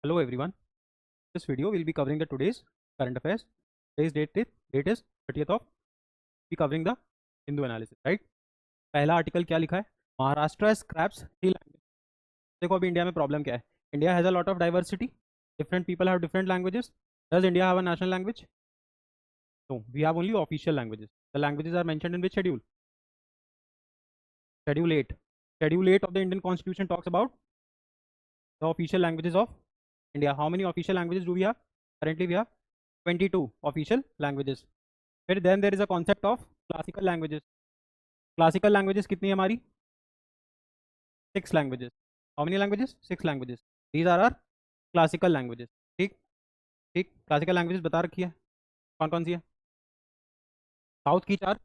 Hello everyone. This video will be covering the today's current affairs. Today's date is 30th of. Be covering the Hindu analysis, right? पहला article क्या लिखा है? Maharashtra scraps three language. देखो अभी India में problem क्या है. India has a lot of diversity. Different people have different languages. Does India have a national language? No, we have only official languages. The languages are mentioned in which schedule? Schedule 8. Schedule 8 of the Indian Constitution talks about the official languages of India. How many official languages do we have? Currently we have 22 official languages. Then there is a concept of classical languages. Classical languages कितनी है हमारी? 6 languages. How many languages? 6 languages. These are our classical languages. ठीक ठीक. Classical languages बता रखी है. कौन कौन सी है? साउथ की 4,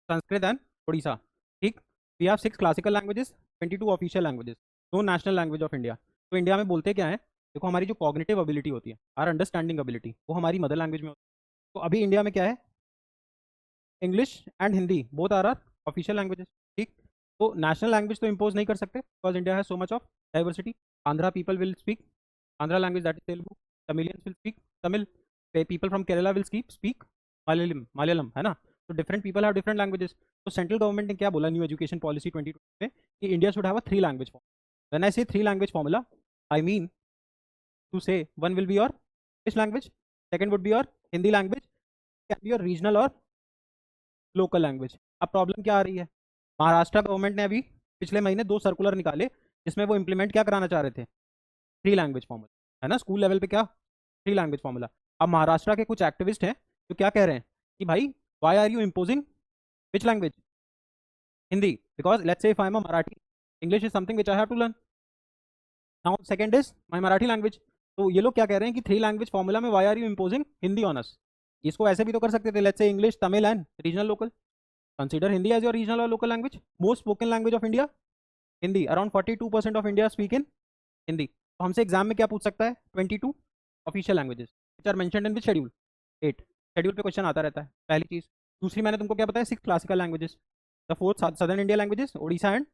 संस्कृत एंड उड़ीसा. ठीक. We have 6 classical languages, 22 official languages, no national language of India. तो इंडिया में बोलते क्या है? देखो हमारी जो कॉग्निटिव एबिलिटी होती है, आर अंडरस्टैंडिंग एबिलिटी, वो हमारी मदर लैंग्वेज में होती है. तो अभी इंडिया में क्या है? English and Hindi both are official languages. ठीक. तो नेशनल लैंग्वेज तो इम्पोज नहीं कर सकते because India has so much of diversity. Andhra people will speak Andhra language, that is Telugu. Tamilians will speak Tamil. People from Kerala will speak Malayalam, है ना. तो different people have different languages. तो सेंट्रल गवर्नमेंट ने क्या बोला न्यू एजुकेशन पॉलिसी 2020 में कि India should have a 3 language formula. When I say 3 language formula, I mean to say one will be your English language, second would be your Hindi language, can be your regional और local language. अब problem क्या आ रही है? Maharashtra government ने अभी पिछले महीने 2 सर्कुलर निकाले जिसमें वो इंप्लीमेंट क्या कराना चाह रहे थे? 3 लैंग्वेज फॉर्मूला, है ना. स्कूल लेवल पे क्या? 3 लैंग्वेज फॉर्मूला. अब महाराष्ट्र के कुछ एक्टिविस्ट हैं जो क्या कह रहे हैं कि भाई why are you imposing which language? Hindi. Because let's say if I am a Marathi, English is something which I have to learn. Now second is my Marathi language. तो ये लोग क्या कह रहे हैं कि 3 लैंग्वेज फॉर्मूला में why are you imposing Hindi on us? इसको ऐसे भी तो कर सकते थे. let's say English, Tamil and regional local. Consider Hindi as your regional or local language. Most spoken language of India, Hindi. Around 42% of India speak in Hindi. तो हमसे exam में क्या पूछ सकता है? 22 official languages which are mentioned in which schedule? 8. Schedule पे question आता रहता है, पहली चीज़. दूसरी मैंने तुमको क्या बताया? 6 classical languages. The 4th southern India languages, Orissa and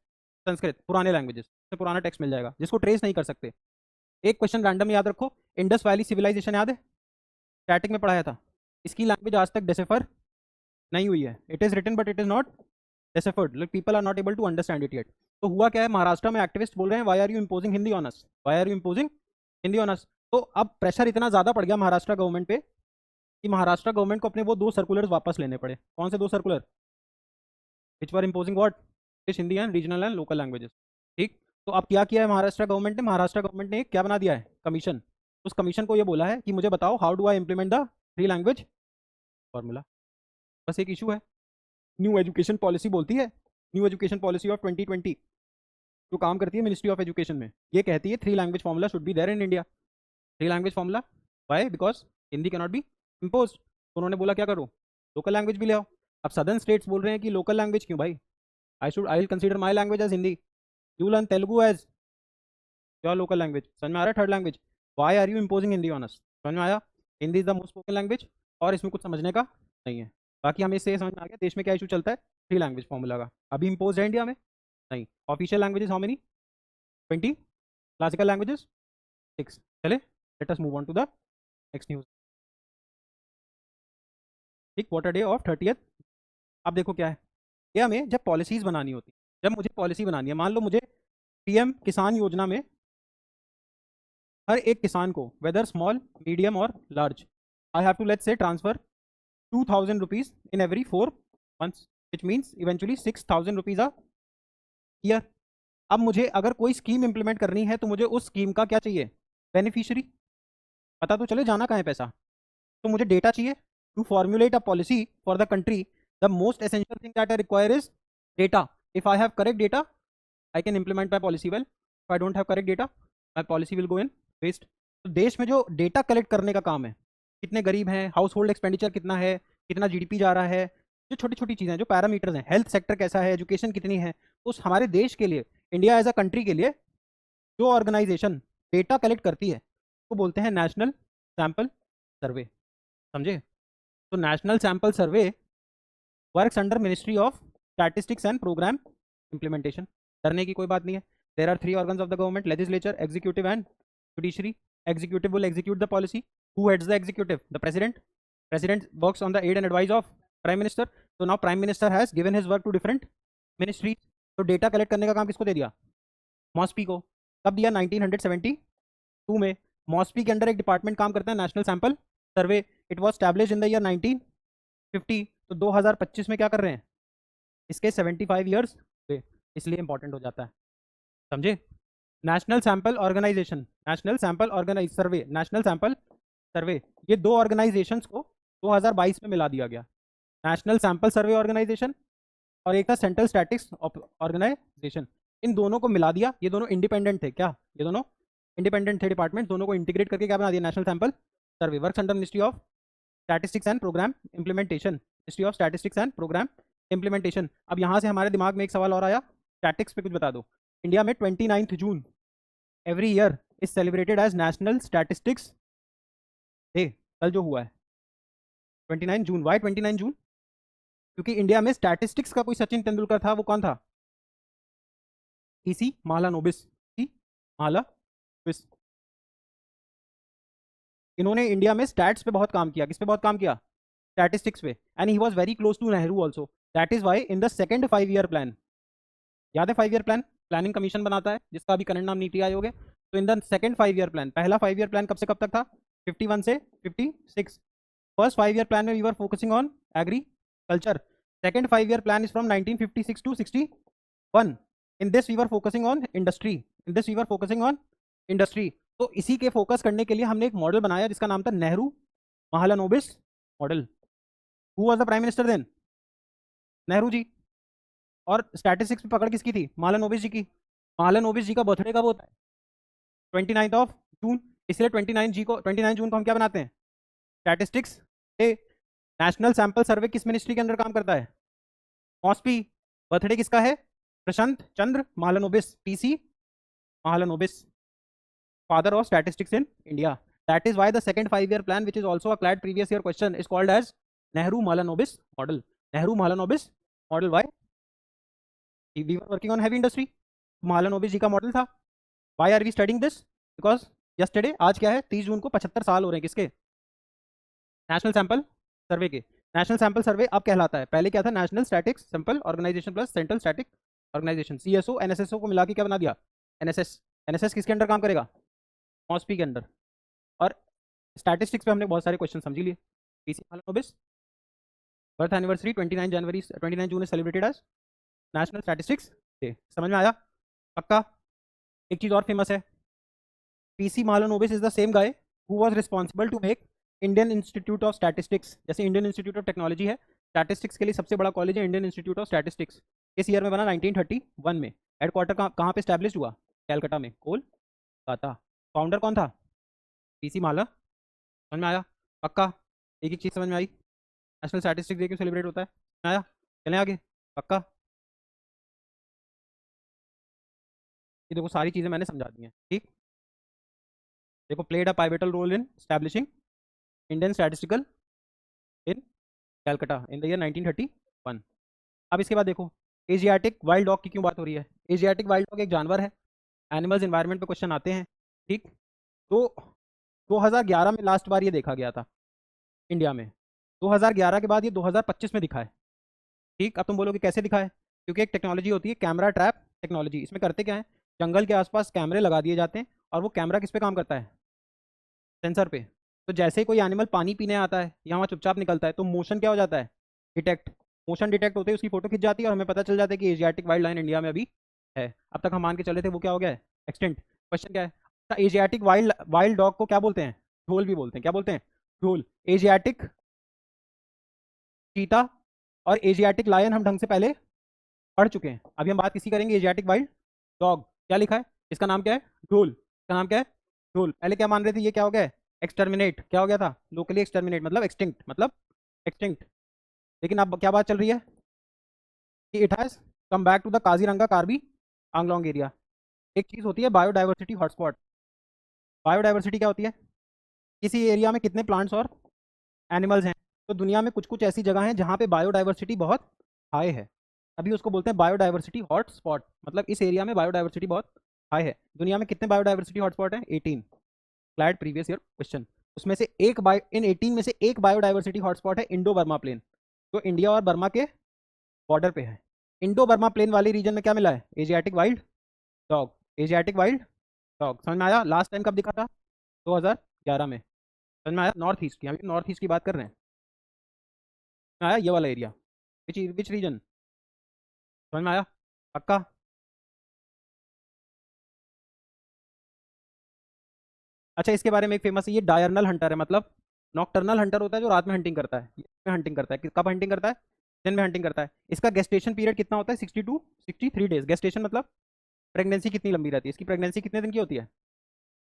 Sanskrit, पुराने लैंग्वेजेस. से पुराना टेक्स्ट मिल जाएगा जिसको ट्रेस नहीं कर सकते. एक क्वेश्चन रैंडम याद रखो. इंडस वैली सिविलाइजेशन याद है? स्टैटिक में पढ़ाया था. इसकी लैंग्वेज आज तक डिसेफर नहीं हुई है. It is written but it is not deciphered. Like people are not able to understand it yet. तो हुआ क्या है? महाराष्ट्र में एक्टिविस्ट बोल रहे हैं why are you imposing Hindi on us, why are you imposing Hindi on us. तो अब प्रेशर इतना ज़्यादा पड़ गया महाराष्ट्र गवर्नमेंट पे कि महाराष्ट्र गवर्नमेंट को अपने वो 2 सर्कुलर्स वापस लेने पड़े. कौन से 2 circular? Which were imposing what? Hindi and regional and local languages. ठीक. तो अब क्या किया है महाराष्ट्र गवर्नमेंट ने? महाराष्ट्र गवर्नमेंट ने क्या बना दिया है? कमीशन. उस कमीशन को ये बोला है कि मुझे बताओ how do I implement the 3 language formula. बस एक इशू है. न्यू एजुकेशन पॉलिसी बोलती है, न्यू एजुकेशन पॉलिसी ऑफ 2020 जो काम करती है मिनिस्ट्री ऑफ एजुकेशन में, ये कहती है 3 language formula should be there in India. 3 language formula. Why? Because Hindi can not be impose. तो उन्होंने बोला क्या करो? लोकल लैंग्वेज भी ले आओ. अब सदर्न स्टेट्स बोल रहे हैं कि लोकल लैंग्वेज क्यों भाई? I will consider my language as Hindi, you learn Telugu as your local language. समझ में आ रहा है? Third language. Why are you imposing Hindi on us? समझ में आया? Hindi is the most spoken language और इसमें कुछ समझने का नहीं है. बाकी हमें इससे समझ में आ गया देश में क्या इशू चलता है 3 लैंग्वेज फॉर्मूला का. अभी इम्पोज है इंडिया में? नहीं. Official languages how many? 20. Classical languages 6. चले let us move on to the next news. ठीक. What a day of 30th. अब देखो क्या है, ये हमें जब पॉलिसीज़ बनानी होती, जब मुझे पॉलिसी बनानी है, मान लो मुझे पीएम किसान योजना में हर एक किसान को वेदर स्मॉल, मीडियम और large, I have to let's say transfer 2000 rupees in every 4 months, which means eventually 6000 rupees a year. अब मुझे अगर कोई स्कीम इंप्लीमेंट करनी है तो मुझे उस स्कीम का क्या चाहिए? बेनिफिशियरी. पता तो चले जाना कहाँ है पैसा. तो मुझे डेटा चाहिए to formulate a policy for the country. The most essential thing that I require is data. If I have correct data, I can implement my policy well. If I don't have correct data, my policy will go in waste. तो देश में जो data collect करने का काम है, कितने गरीब हैं, हाउस होल्ड एक्सपेंडिचर कितना है, कितना जीडीपी जा रहा है, जो छोटी छोटी चीज़ें, जो पैरामीटर्स हैं, हेल्थ सेक्टर कैसा है, एजुकेशन कितनी है, उस हमारे देश के लिए, इंडिया एज अ कंट्री के लिए जो ऑर्गेनाइजेशन डेटा कलेक्ट करती है वो बोलते हैं नेशनल सैंपल सर्वे. समझे? तो national sample survey works under ministry of statistics and programme implementation. डरने की कोई बात नहीं है. There are 3 organs of the government: legislature, executive and judiciary. executive will execute the policy. Who heads the executive? The president. President works on the aid and advice of prime minister. So now prime minister has given his work to different ministries. तो data collect करने का काम किसको दे दिया? मॉस्पी को. कब दिया? 1972 में. मॉस्पी के अंडर एक डिपार्टमेंट काम करता है, national sample survey. It was establish in the year 1950. तो 2025 में क्या कर रहे हैं? इसके 75 ईयर्स हुए, इसलिए इंपॉर्टेंट हो जाता है. समझे? National sample organisation, national sample organise survey, national sample survey, ये दो ऑर्गेनाइजेशंस को 2022 में मिला दिया गया. नेशनल सैंपल सर्वे ऑर्गेनाइजेशन और एक था सेंट्रल स्टैटिक्स ऑर्गेनाइजेशन. इन दोनों को मिला दिया. ये दोनों इंडिपेंडेंट थे. क्या ये दोनों इंडिपेंडेंट थे डिपार्टमेंट? दोनों को इंटीग्रेट करके क्या बना दिया? National sample survey. Works under ministry of statistics and programme implementation. Ministry of statistics and programme implementation. अब यहाँ से हमारे दिमाग में एक सवाल और आया, स्टैटिक्स पे कुछ बता दो. इंडिया में 29 June every year is celebrated as national statistics day. कल जो हुआ है 29 जून. वाई 29 जून? क्योंकि इंडिया में स्टैटिस्टिक्स का कोई सचिन तेंदुलकर था. वो कौन था? ईसी महालानोबिस. महालानोबिस. इन्होंने इंडिया में स्टैट्स पे बहुत काम किया. किस पे बहुत काम किया? स्टैटिस्टिक्स पे. And he was very close to Nehru also. That is why in the second 5 year plan, याद है 5 ईयर प्लान प्लानिंग कमीशन बनाता है जिसका अभी करंट नाम नीति आयोग है. तो इन द सेकंड 5 ईयर प्लान, पहला 5 ईयर प्लान कब से कब तक था? 51 से 56. फर्स्ट 5 ईयर प्लान में we were focusing on agriculture. Second 5 year plan is from 1956 to 61. In this we were focusing on industry. In this we were focusing on industry. तो इसी के फोकस करने के लिए हमने एक मॉडल बनाया जिसका नाम था Nehru Mahalanobis model. Who was the prime minister then? Nehru ji. और स्टैटिस्टिक्स पे पकड़ किसकी थी? महालानोबिस जी की. महालानोबिस जी का बर्थडे कब होता है? 29 जून. इसलिए 29 जून को हम क्या बनाते हैं? Statistics day. नेशनल सैंपल सर्वे किस मिनिस्ट्री के अंदर काम करता है? मॉस्पी. बर्थडे किसका है? Prashanta Chandra Mahalanobis. PC Mahalanobis, father of statistics in India. That is why the second 5 year plan, which is also a CLAT previous year question, is called as Nehru Mahalanobis model. Nehru Mahalanobis model. Why? We were working on heavy industry. Mahalanobis जी का model था. Why are we studying this? Because yesterday, आज क्या है? 30 जून को 75 साल हो रहे हैं किसके? नेशनल सैंपल सर्वे के. नेशनल सैंपल सर्वे अब कहलाता है, पहले क्या था? National statics sample organisation plus central static organisation. CSO NSSO को मिला के क्या बना दिया? एनएसएस. एनएसएस किसके अंडर काम करेगा? मॉस्पी के अंडर. और स्टैटिस्टिक्स पे हमने बहुत सारे क्वेश्चन समझ लिए. PC Mahalanobis birth anniversary 29 June is celebrated as national statistics day. समझ में आया? पक्का? एक चीज और फेमस है. PC Mahalanobis is the same guy who was responsible to make Indian Institute of Statistics. जैसे इंडियन इंस्टीट्यूट ऑफ टेक्नोलॉजी है, स्टैटिस्टिक्स के लिए सबसे बड़ा कॉलेज है इंडियन इंस्टीट्यूट ऑफ स्टैटिस्टिक्स. इस ईयर में बना 1931 में. हेडक्वार्टर कहाँ पे स्टैब्लिश हुआ? कैलकाटा में, कोलकाता. फाउंडर कौन था? पीसी माला. समझ में आया? पक्का? एक एक चीज समझ में आई? नेशनल स्टैटिस्टिक्स डे क्यों सेलिब्रेट होता है? आया? चलें आगे? पक्का? ये देखो सारी चीजें मैंने समझा दी हैं. ठीक. देखो, played a pivotal role in establishing Indian statistical in Calcutta in the year 1931. अब इसके बाद देखो, एशियाटिक वाइल्ड डॉग की क्यों बात हो रही है? एशियाटिक वाइल्ड डॉग एक जानवर है. एनिमल्स इन्वायरमेंट पे क्वेश्चन आते हैं. ठीक. तो 2011 में लास्ट बार ये देखा गया था इंडिया में. 2011 के बाद ये 2025 में दिखा है. ठीक. अब तुम बोलोगे कैसे दिखा है? क्योंकि एक टेक्नोलॉजी होती है कैमरा ट्रैप टेक्नोलॉजी. इसमें करते क्या है? जंगल के आसपास कैमरे लगा दिए जाते हैं और वो कैमरा किस पे काम करता है? सेंसर पे. तो जैसे ही कोई एनिमल पानी पीने आता है या वहाँ चुपचाप निकलता है तो मोशन क्या हो जाता है? डिटेक्ट. मोशन डिटेक्ट होते ही उसकी फोटो खिंच जाती है और हमें पता चल जाता है कि एशियाटिक वाइल्ड लाइन इंडिया में अभी है. अब तक हम मान के चले थे वो क्या हो गया है? एक्सटेंट. क्वेश्चन क्या है? एशियाटिक वाइल्ड डॉग को क्या बोलते हैं? ढोल भी बोलते हैं. क्या बोलते हैं? ढोल. एशियाटिक चीता और एशियाटिक लायन हम ढंग से पहले पढ़ चुके हैं. अभी हम बात किसी करेंगे एशियाटिक वाइल्ड डॉग. क्या लिखा है? इसका नाम क्या है? ढोल. इसका नाम क्या है? ढोल. पहले क्या मान रहे थे? ये क्या हो गया? एक्सटर्मिनेट. क्या हो गया था? लोकली एक्सटर्मिनेट मतलब एक्सटिंक्ट. मतलब एक्सटिंक्ट. लेकिन अब क्या बात चल रही है? कि it has come back to the Kaziranga Karbi Anglong area. एक चीज होती है बायोडाइवर्सिटी हॉटस्पॉट. बायोडाइवर्सिटी क्या होती है? किसी एरिया में कितने प्लांट्स और एनिमल्स हैं. तो दुनिया में कुछ कुछ ऐसी जगह हैं जहाँ पे बायोडाइवर्सिटी बहुत हाई है. अभी उसको बोलते हैं बायोडाइवर्सिटी हॉटस्पॉट. मतलब इस एरिया में बायोडाइवर्सिटी बहुत हाई है. दुनिया में कितने बायोडाइवर्सिटी हॉटस्पॉट हैं? 18. क्लैड प्रीवियस ईयर क्वेश्चन, उसमें से एक इन 18 में से एक बायोडाइवर्सिटी हॉटस्पॉट है इंडो बर्मा प्लेन, जो इंडिया और बर्मा के बॉर्डर पे है। इंडो बर्मा प्लेन वाले रीजन में क्या मिला है? Asiatic wild dog, Asiatic wild dog. समझ में आया? लास्ट टाइम कब दिखा था? 2011 में। समझ में आया? नॉर्थ ईस्ट की, हम नॉर्थ ईस्ट की बात कर रहे हैं। आया ये वाला एरिया, विच रीजन? समझ में आया? पक्का? अच्छा, इसके बारे में एक फेमस है, ये डायर्नल हंटर है, मतलब नॉकटर्नल हंटर होता है जो रात में हंटिंग करता है, हंटिंग करता है। कब हंटिंग करता है? दिन में हंटिंग करता है। इसका गेस्टेशन पीरियड कितना होता है? 60 to 63 डेज। गेस्टेशन मतलब प्रेगनेंसी कितनी लंबी रहती है इसकी? प्रेगनेंसी कितने दिन की होती है?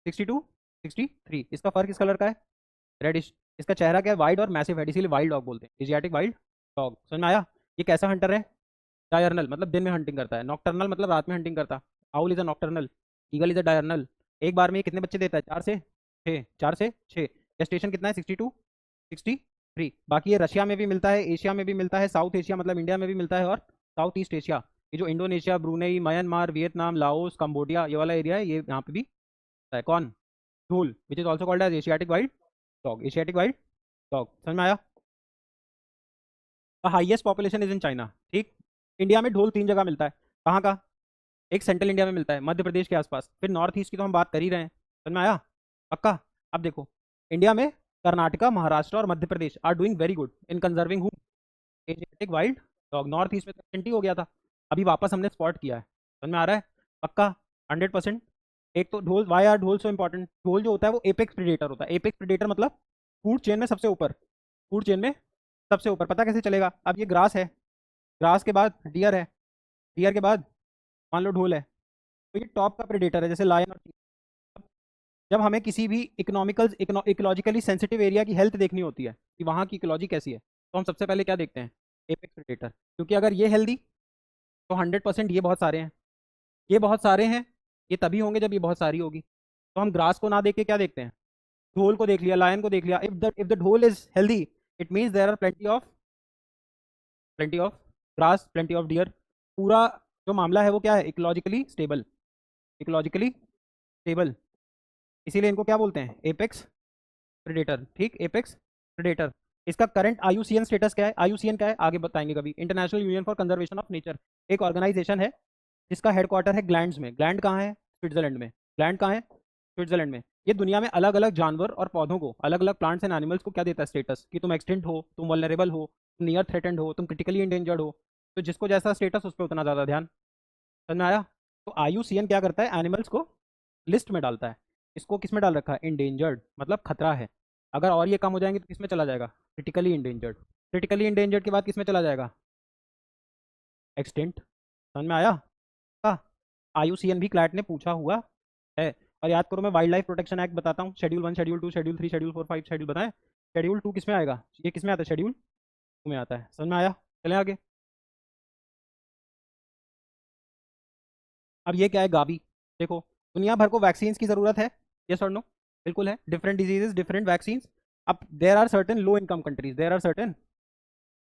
60 to 63। इसका फर किस कलर का है? रेडिश। इसका चेहरा क्या है? वाइड और मैसिव है, इसीलिए वाइल्ड डॉग बोलते हैं, एशियाटिक वाइल्ड डॉग। समझ में आया? ये कैसा हंटर है? डायर्नल मतलब दिन में हंटिंग करता है, नॉकटर्नल मतलब रात में हंटिंग करता। Owl is a nocturnal, eagle is a diurnal. एक बार में ये कितने बच्चे देता है? 4 से 6, 4 से 6। गेस्टेशन कितना है? 60 to 63। बाकी ये रशिया में भी मिलता है, एशिया में भी मिलता है, साउथ एशिया मतलब इंडिया में भी मिलता है, और साउथ ईस्ट एशिया, ये जो Indonesia, Brunei, Myanmar, Vietnam, Laos, Cambodia, ये वाला एरिया है, ये यहाँ पे भी होता है। कौन? Dhole, which is also called as Asiatic wild dog, Asiatic wild dog. समझ में आया? Highest population is in China, ठीक। इंडिया में ढोल 3 जगह मिलता है। कहाँ का? एक सेंट्रल इंडिया में मिलता है, मध्य प्रदेश के आसपास। फिर नॉर्थ ईस्ट की तो हम बात कर ही रहे हैं। समझ में आया? पक्का? अब देखो, इंडिया में कर्नाटका, महाराष्ट्र और Madhya Pradesh are doing very good in conserving who? Asiatic wild dog. North east में तो एक्सटेंट ही हो गया था, अभी वापस हमने स्पॉट किया है। समझ में आ रहा है? पक्का? 100%। एक तो ढोल, वाई आर ढोल सो इंपॉर्टेंट? ढोल जो होता है वो एपेक्स प्रेडेटर होता है। एपेक्स प्रेडेटर मतलब फूड चेन में सबसे ऊपर, फूड चेन में सबसे ऊपर। पता कैसे चलेगा? अब ये ग्रास है, ग्रास के बाद डियर है, डियर के बाद मान लो ढोल है, तो ये टॉप का प्रेडेटर है, जैसे लायन और चीता। जब हमें किसी भी इकोलॉजिकली सेंसिटिव एरिया की हेल्थ देखनी होती है कि वहाँ की इकोलॉजी कैसी है, तो हम सबसे पहले क्या देखते हैं? Apex predator. क्योंकि अगर ये हेल्दी, तो 100% ये बहुत सारे हैं, ये बहुत सारे हैं, ये तभी होंगे जब ये बहुत सारी होगी। तो हम ग्रास को ना देख के क्या देखते हैं? ढोल को देख लिया, लायन को देख लिया। If the dhole is healthy, it means there are plenty of grass, plenty of deer. पूरा जो मामला है वो क्या है? Ecologically stable, ecologically stable. इसीलिए इनको क्या बोलते हैं? एपेक्स प्रेडेटर, ठीक, एपेक्स प्रेडेटर। इसका करंट आईयूसीएन स्टेटस क्या है? आईयूसीएन क्या है आगे बताएंगे कभी, International Union for Conservation of Nature. एक ऑर्गेनाइजेशन है जिसका हेडक्वार्टर है ग्लैंड्स में। ग्लैंड कहाँ है? स्विट्जरलैंड में। ग्लैंड कहाँ है? स्विट्जरलैंड में। ये दुनिया में अलग अलग जानवर और पौधों को, अलग अलग प्लांट्स एंड एनिमल्स को क्या देता है स्टेटस, कि तुम एक्सटिंक्ट हो, तुम वल्नरेबल हो, तुम नियर थ्रेटेंड हो, तुम क्रिटिकली इंडेंजर्ड हो। तो जिसको जैसा स्टेटस उस पर उतना ज़्यादा ध्यान। समझ में आया? तो आईयूसीएन क्या करता है? एनिमल्स को लिस्ट में डालता है। इसको किस में डाल रखा है? इंडेंजर्ड, मतलब खतरा है। अगर और ये कम हो जाएंगे तो किस में चला जाएगा? Critically endangered. क्रिटिकली इंडेंजर्ड के बाद किस में चला जाएगा? एक्सटेंट। समझ में आया? हाँ, आईयूसीएन भी क्लैट ने पूछा हुआ है। और याद करो, मैं वाइल्ड लाइफ प्रोटेक्शन एक्ट बताता हूँ, schedule 1, schedule 2, schedule 3, schedule 4, 5 schedule बताएं। शेड्यूल 2 किस में आएगा? ये किस में आता है? शेड्यूल 2 में आता है। समझ में आया? चलें आगे। अब ये क्या है? गावी। देखो, दुनिया भर को वैक्सीन की ज़रूरत है, यस और नो? बिल्कुल है। Different diseases, different vaccine. अब there are certain low income countries, there are certain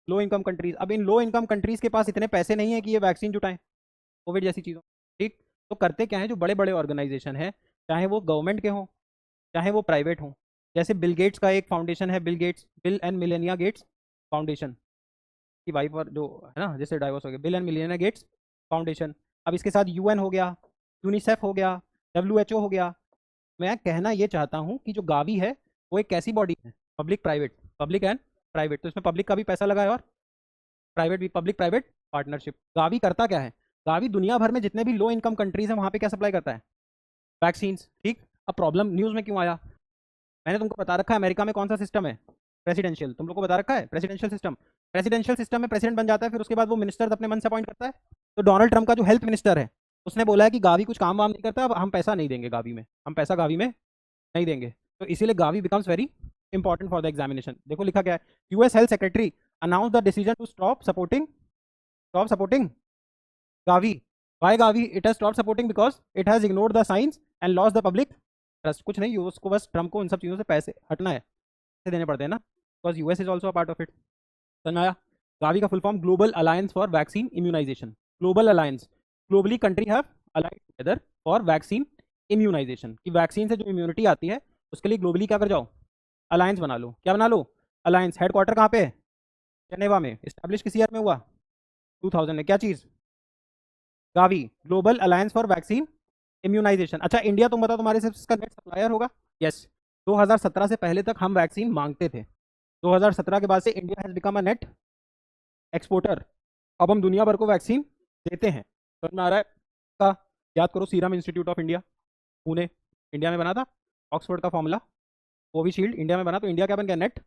low income countries. अब इन लो इनकम कंट्रीज के पास इतने पैसे नहीं है कि ये वैक्सीन जुटाएं कोविड जैसी चीज़ों, ठीक। तो करते क्या है, जो बड़े बड़े ऑर्गेनाइजेशन है, चाहे वो गवर्नमेंट के हों चाहे वो प्राइवेट हों, जैसे बिल गेट्स का एक फाउंडेशन है, Bill Gates, Bill and Melinda Gates foundation की वाइफ, और जो है ना, जैसे डाइवोर्स हो गया, Bill and Melinda Gates foundation. अब इसके साथ यूएन हो गया, यूनिसेफ हो गया, डब्ल्यूएचओ हो गया। मैं कहना ये चाहता हूँ कि जो गावी है वो एक ऐसी बॉडी है, public private, public and private, तो इसमें पब्लिक का भी पैसा लगा है और प्राइवेट भी, पब्लिक प्राइवेट पार्टनरशिप। गावी करता क्या है? गावी दुनिया भर में जितने भी लो इनकम कंट्रीज हैं वहाँ पे क्या सप्लाई करता है? वैक्सीन, ठीक। अब प्रॉब्लम न्यूज़ में क्यों आया? मैंने तुमको बता रखा है अमेरिका में कौन सा सिस्टम है, प्रेसिडेंशियल। तुम लोग को बता रखा है प्रेसिडेंशियल सिस्टम। प्रेसिडेंशियल सिस्टम में प्रेसिडेंट बन जाता है, फिर उसके बाद वो मिनिस्टर अपने मन से अपॉइंट करता है। तो डोनाल्ड ट्रंप का जो हेल्थ मिनिस्टर है, उसने बोला है कि गावी कुछ काम वाम नहीं करता, अब हम पैसा नहीं देंगे गावी में, हम पैसा गावी में नहीं देंगे। तो इसीलिए GAVI becomes very important for the examination. देखो लिखा क्या है, US health secretary announce the decision to stop supporting GAVI. Why GAVI? It has stop supporting because it has ignored the science and lost the public trust. कुछ नहीं, उसको बस Trump को इन सब चीज़ों से पैसे हटना है, पैसे देने पड़ते हैं ना, because US is also a part of it. समझ आया? गावी का full form global alliance for vaccine immunisation. Global alliance, globally country have allied together for vaccine immunisation, की वैक्सीन से जो इम्यूनिटी आती है उसके लिए ग्लोबली क्या कर जाओ, अलायंस बना लो। क्या बना लो, अलायंस। हेडक्वार्टर कहाँ पे है, जेनेवा में। इस्टेब्लिश किस ईयर में हुआ, 2000 में। क्या चीज़, GAVI, global alliance for vaccine immunisation. अच्छा इंडिया, तुम बताओ तुम्हारे से इसका नेट सप्लायर होगा। यस, 2017 से पहले तक हम वैक्सीन मांगते थे, 2017 के बाद से India has become a net exporter. अब हम दुनिया भर को वैक्सीन देते हैं। समझ में आ रहा है का, याद करो serum institute of India, Pune, India में बना था। ऑक्सफोर्ड का फॉर्मूला, कोविशील्ड इंडिया में बना, तो इंडिया क्या बन गया, नेट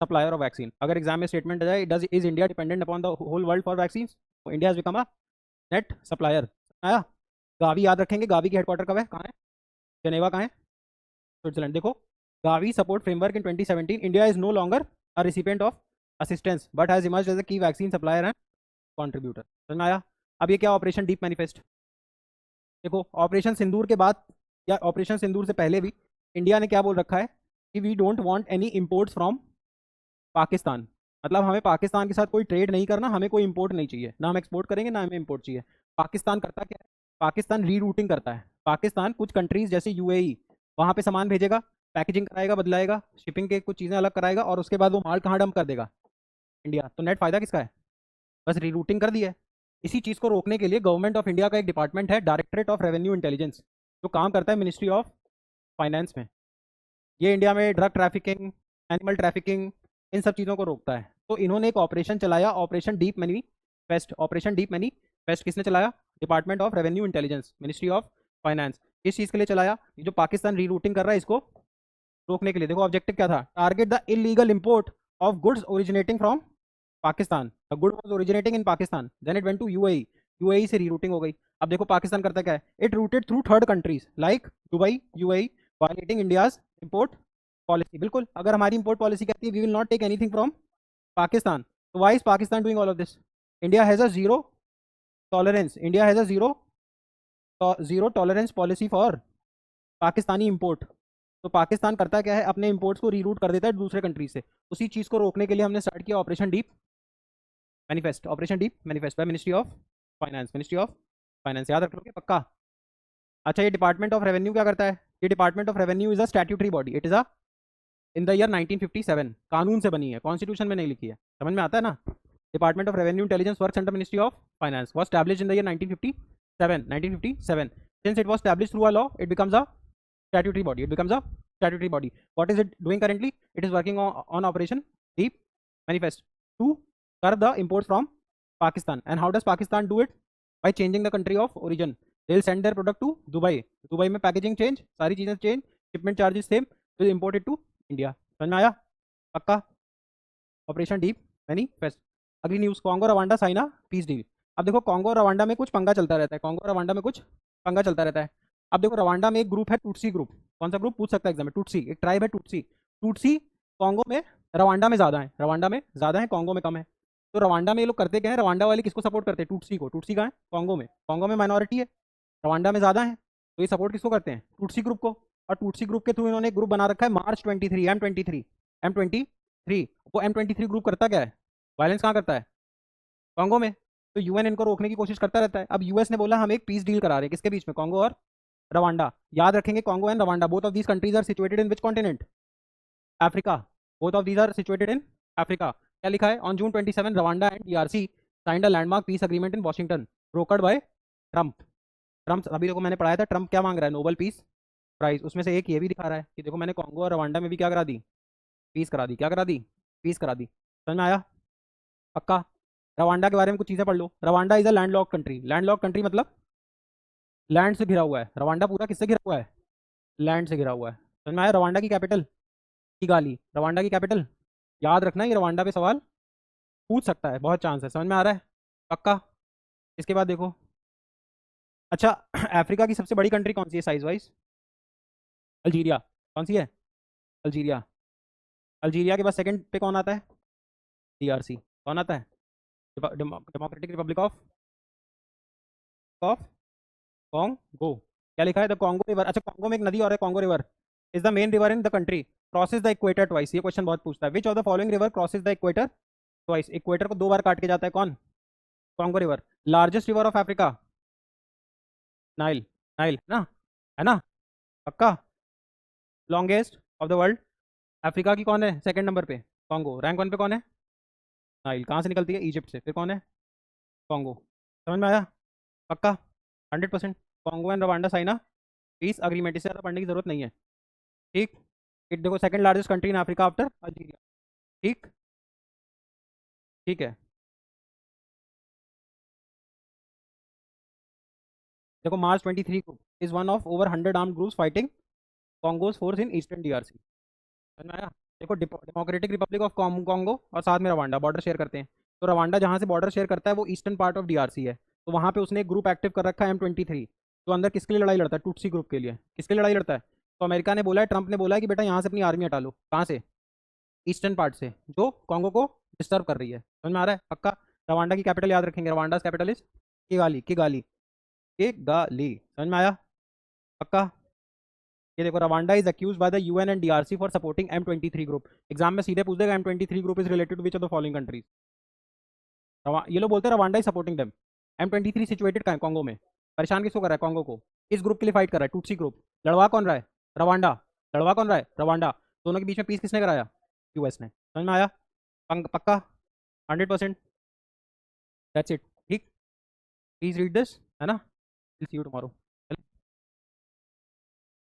सप्लायर ऑफ वैक्सीन। अगर एग्जाम में स्टेटमेंट आ जाए, does is India dependent upon the whole world for vaccine, तो India has become a net supplier. आया, गावी याद रखेंगे, गावी की हेडक्वार्टर कब है, कहाँ है, जेनेवा कहाँ है, स्विट्जरलैंड। देखो, GAVI support framework in 2017, India is no longer a recipient of assistance but has emerged as a key vaccine supplier and contributor. समझ में आया। अब ये क्या, ऑपरेशन डीप मैनिफेस्ट। देखो ऑपरेशन सिंदूर के बाद या ऑपरेशन सिंदूर से पहले भी इंडिया ने क्या बोल रखा है कि we don't want any imports from Pakistan. मतलब हमें पाकिस्तान के साथ कोई ट्रेड नहीं करना, हमें कोई इंपोर्ट नहीं चाहिए, ना हम एक्सपोर्ट करेंगे ना हमें इंपोर्ट चाहिए। पाकिस्तान करता क्या है, पाकिस्तान रीरूटिंग करता है। पाकिस्तान कुछ कंट्रीज जैसे यूएई, वहाँ पे सामान भेजेगा, पैकेजिंग कराएगा, बदलाएगा, शिपिंग के कुछ चीज़ें अलग कराएगा, और उसके बाद वो माल कहाँ डंप कर देगा, इंडिया। तो नेट फायदा किसका है, बस रीरूटिंग कर दी है। इसी चीज़ को रोकने के लिए गवर्नमेंट ऑफ इंडिया का एक डिपार्टमेंट है, डायरेक्टरेट ऑफ रेवेन्यू इंटेलिजेंस, जो काम करता है मिनिस्ट्री ऑफ फाइनेंस में। ये इंडिया में ड्रग ट्रैफिकिंग, एनिमल ट्रैफिकिंग, इन सब चीज़ों को रोकता है। तो इन्होंने एक ऑपरेशन चलाया, operation deep money fest. Operation deep money fest किसने चलाया, department of revenue intelligence, ministry of finance. किस चीज़ के लिए चलाया, ये जो पाकिस्तान रीरूटिंग कर रहा है इसको रोकने के लिए। देखो ऑब्जेक्टिव क्या था, target the illegal import of goods originating from Pakistan. The good was originating in Pakistan, then it went to UAE, UAE से रीरूटिंग हो गई। अब देखो पाकिस्तान करता क्या है, it routed through third countries like Dubai, UAE, violating India's import policy. बिल्कुल, अगर हमारी इंपोर्ट पॉलिसी कहती है we will not take anything from Pakistan, तो why is Pakistan doing all of this. India has a zero tolerance, India has a zero tolerance policy for Pakistani import. तो पाकिस्तान करता क्या है, अपने इंपोर्ट्स को रीरूट कर देता है दूसरे कंट्री से। उसी चीज़ को रोकने के लिए हमने स्टार्ट किया operation deep manifest. Operation deep manifest by ministry of finance, ministry of finance, याद रख लोगे पक्का। अच्छा ये डिपार्टमेंट ऑफ रेवेन्यू क्या करता है, ये department of revenue is a statutory body, it is a in the year 1957, कानून से बनी है, कॉन्स्टिट्यूशन में नहीं लिखी है। समझ में आता है ना। Department of revenue intelligence works under ministry of finance, was established in the year 1957। Since it was established through a law, it becomes a statutory body. It becomes a statutory body. What is it doing currently? It is working on Operation Deep Manifest to curb the imports from Pakistan. And how does Pakistan do it? By changing the country of origin. They'll send their product to Dubai. Dubai में packaging change, सारी चीज़ें चेंज, shipment charges same, will imported to India. समझ में आया पक्का। Operation deep manifest. अगली न्यूज़, Congo Rwanda sign a peace deal. अब देखो कॉन्गो रवांडा में कुछ पंगा चलता रहता है, कॉन्गो रवांडा में कुछ पंगा चलता रहता है। अब देखो रवांडा में एक ग्रुप है टूटसी ग्रुप, कौन सा ग्रुप पूछ सकता है एग्जाम में, टूटसी, एक ट्राइब है टूटसी। टूटसी कॉन्गो में, रवांडा में ज़्यादा है, रवांडा में ज़्यादा है, कॉन्गो में कम है। तो रवांडा में ये लोग करते क्या है, रवांडा वाले किसको सपोर्ट करते हैं, टूटसी को। टूटसी कहाँ है, कॉन्गो में, कॉन्गो में माइनॉरिटी है, रवांडा में ज़्यादा है, तो ये सपोर्ट किसको करते हैं, टूटसी ग्रुप को। और टूटसी ग्रुप के थ्रू इन्होंने एक ग्रुप बना रखा है मार्च 23, M23। वो M23 ग्रुप करता क्या है, वायलेंस कहाँ करता है, कॉन्गो में। तो यूएन इनको रोकने की कोशिश करता रहता है। अब यूएस ने बोला हम एक पीस डील करा रहे हैं, किसके बीच में, कॉन्गो और रवांडा। याद रखेंगे Congo and Rwanda, both of these countries are situated in which continent, Africa. Both of these are situated in Africa. क्या लिखा है, on June 27 Rwanda and DRC signed a landmark peace agreement in Washington, brokered by Trump. Trump, अभी देखो मैंने पढ़ाया था Trump क्या मांग रहा है, नोबेल पीस प्राइज। उसमें से एक ये भी दिखा रहा है कि देखो मैंने कॉन्गो और रवांडा में भी क्या करा दी, पीस करा दी, क्या करा दी, पीस करा दी। समझ में आया पक्का। रवांडा के बारे में कुछ चीज़ें पढ़ लो। Rwanda is a landlock country, landlock country मतलब लैंड से घिरा हुआ है। रवांडा पूरा किससे घिरा हुआ है, लैंड से घिरा हुआ है। समझ में आया। रवांडा की कैपिटल किगाली, रवांडा की कैपिटल, याद रखना ये रवांडा पे सवाल पूछ सकता है, बहुत चांस है। समझ में आ रहा है पक्का। इसके बाद देखो, अच्छा अफ्रीका की सबसे बड़ी कंट्री कौन सी है साइज वाइज, अल्जीरिया। कौन सी है, अल्जीरिया। अल्जीरिया के बाद सेकंड पे कौन आता है, डीआरसी। कौन आता है, democratic Republic of of Congo. क्या लिखा है, द कॉन्गो रिवर। अच्छा कॉन्गो में एक नदी और है, Congo river is the main river in the country, crosses the equator twice. ये क्वेश्चन बहुत पूछता है, विच of the following river crosses the equator twice. Equator को दो बार काट के जाता है कौन, Congo river. Largest river of Africa, Nile, Nile ना, है ना पक्का। Longest, of the world. Africa की कौन है सेकंड नंबर पे? कॉन्गो। रैंक 1 पे कौन है? नाइल। कहाँ से निकलती है? इजिप्ट से। फिर कौन है? कॉन्गो। समझ में आया? पक्का? 100%। Congo and Rwanda sign a peace agreement. इससे ज़्यादा पढ़ने की जरूरत नहीं है। ठीक। इट देखो second largest country in Africa after Algeria. ठीक। ठीक है। देखो March 23 group is one of over 100 armed groups fighting Congo's force in eastern DRC. समझ में आया? देखो डेमोक्रेटिक रिपब्लिक ऑफ कॉन्गो और साथ में रवांडा बॉर्डर शेयर करते हैं। तो रवांडा जहाँ से बॉर्डर शेयर करता है वो ईस्टर्न पार्ट ऑफ डीआरसी है। तो वहाँ पे उसने एक ग्रुप एक्टिव कर रखा है M23। तो अंदर किसके लिए लड़ाई लड़ता है? टूटसी ग्रुप के लिए। किसके लिए लड़ाई लड़ता है? तो अमेरिका ने बोला है, ट्रंप ने बोला है कि बेटा यहाँ से अपनी आर्मी हटा लो। कहाँ से? ईस्टर्न पार्ट से, जो कॉन्गो को डिस्टर्ब कर रही है। समझ में आ रहा है? पक्का? रवांडा की कैपिटल याद रखेंगे। Rwanda capital is Kigali. Kigali. Kigali. समझ में आया? पक्का? ये देखो, Rwanda is accuse by the UN and DRC for supporting M23 group. Exam में सीधे पूछ देगा M23 group is related to which of the following countries. ये लोग बोलते हैं Rwanda is supporting them. M23 situated कहाँ है? कॉन्गो में। परेशान किसको कर रहा है? कॉन्गो को। इस ग्रुप के लिए फाइट कर रहा है, टूटसी ग्रुप। लड़वा कौन रहा है? रवांडा। लड़वा कौन रहा है? रवांडा। दोनों के बीच में पीस किसने कराया? यूएस ने। समझ में आया? पक्का? 100%। That's it. ठीक। प्लीज रीड दिस, है ना? सी यू टुमारो।